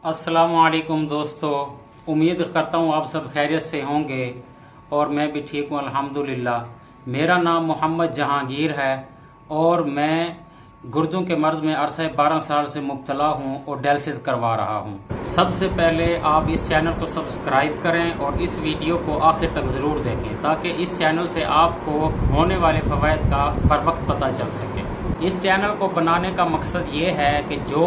अस्सलामुअलैकुम दोस्तों, उम्मीद करता हूँ आप सब खैरियत से होंगे और मैं भी ठीक हूँ अल्हम्दुलिल्लाह। मेरा नाम मोहम्मद जहांगीर है और मैं गुर्दों के मर्ज में अरसा 12 साल से मुब्तला हूँ और डायलिसिस करवा रहा हूँ। सबसे पहले आप इस चैनल को सब्सक्राइब करें और इस वीडियो को आखिर तक ज़रूर देखें ताकि इस चैनल से आपको होने वाले फ़वाइद का बर वक्त पता चल सके। इस चैनल को बनाने का मकसद ये है कि जो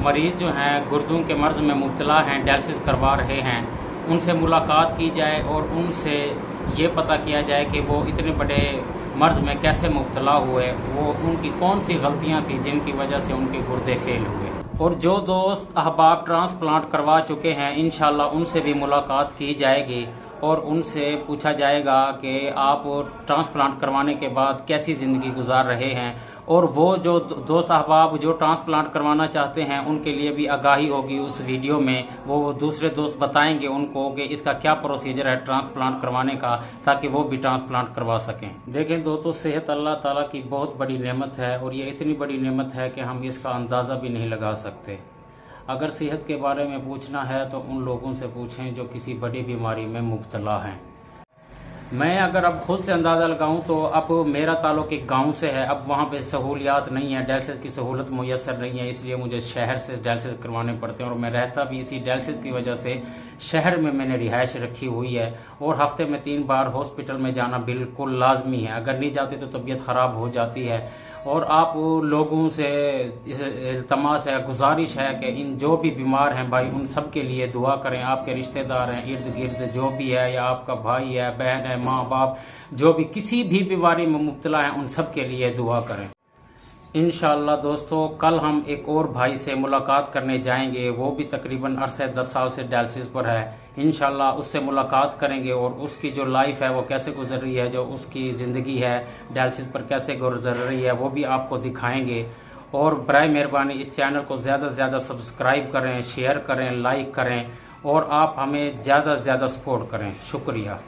मरीज़ जो हैं गुर्दों के मर्ज़ में मुब्तला हैं, डायलिसिस करवा रहे हैं, उनसे मुलाकात की जाए और उनसे ये पता किया जाए कि वो इतने बड़े मर्ज़ में कैसे मुब्तला हुए, वो उनकी कौन सी गलतियां थी जिनकी वजह से उनके गुर्दे फेल हुए। और जो दोस्त अहबाब ट्रांसप्लांट करवा चुके हैं इंशाल्लाह उनसे भी मुलाकात की जाएगी और उनसे पूछा जाएगा कि आप ट्रांसप्लांट करवाने के बाद कैसी ज़िंदगी गुजार रहे हैं। और वो जो दोस्त अहबाब जो ट्रांसप्लांट करवाना चाहते हैं उनके लिए भी आगाही होगी उस वीडियो में। वो दूसरे दोस्त बताएंगे उनको कि इसका क्या प्रोसीजर है ट्रांसप्लांट करवाने का, ताकि वो भी ट्रांसप्लांट करवा सकें। देखें दोस्तों, सेहत अल्लाह ताला की बहुत बड़ी नेमत है और ये इतनी बड़ी नेमत है कि हम इसका अंदाज़ा भी नहीं लगा सकते। अगर सेहत के बारे में पूछना है तो उन लोगों से पूछें जो किसी बड़ी बीमारी में मुब्तला हैं। मैं अगर अब खुद से अंदाज़ा लगाऊं तो अब मेरा ताल्लुक एक गांव से है। अब वहां पे सहूलियात नहीं है, डायलिसिस की सहूलत मुयसर नहीं है, इसलिए मुझे शहर से डायलिसिस करवाने पड़ते हैं और मैं रहता भी इसी डायलिसिस की वजह से शहर में मैंने रिहाइश रखी हुई है। और हफ्ते में 3 बार हॉस्पिटल में जाना बिल्कुल लाजमी है, अगर नहीं जाते तो तबीयत ख़राब हो जाती है। और आप लोगों से इस इल्तमास है, गुजारिश है कि इन जो भी बीमार हैं भाई उन सब के लिए दुआ करें। आपके रिश्तेदार हैं, इर्द गिर्द जो भी है, या आपका भाई है, बहन है, माँ बाप जो भी किसी भी बीमारी में मुब्तला है उन सब के लिए दुआ करें। इंशाअल्लाह दोस्तों, कल हम एक और भाई से मुलाकात करने जाएंगे, वो भी तकरीबन अरसे 10 साल से डायलिसिस पर है। इंशाअल्लाह उससे मुलाकात करेंगे और उसकी जो लाइफ है वो कैसे गुजर रही है, जो उसकी ज़िंदगी है डायलिसिस पर कैसे गुजर रही है, वो भी आपको दिखाएंगे। और बराए मेहरबानी इस चैनल को ज़्यादा से ज़्यादा सब्सक्राइब करें, शेयर करें, लाइक करें और आप हमें ज़्यादा से ज़्यादा सपोर्ट करें। शुक्रिया।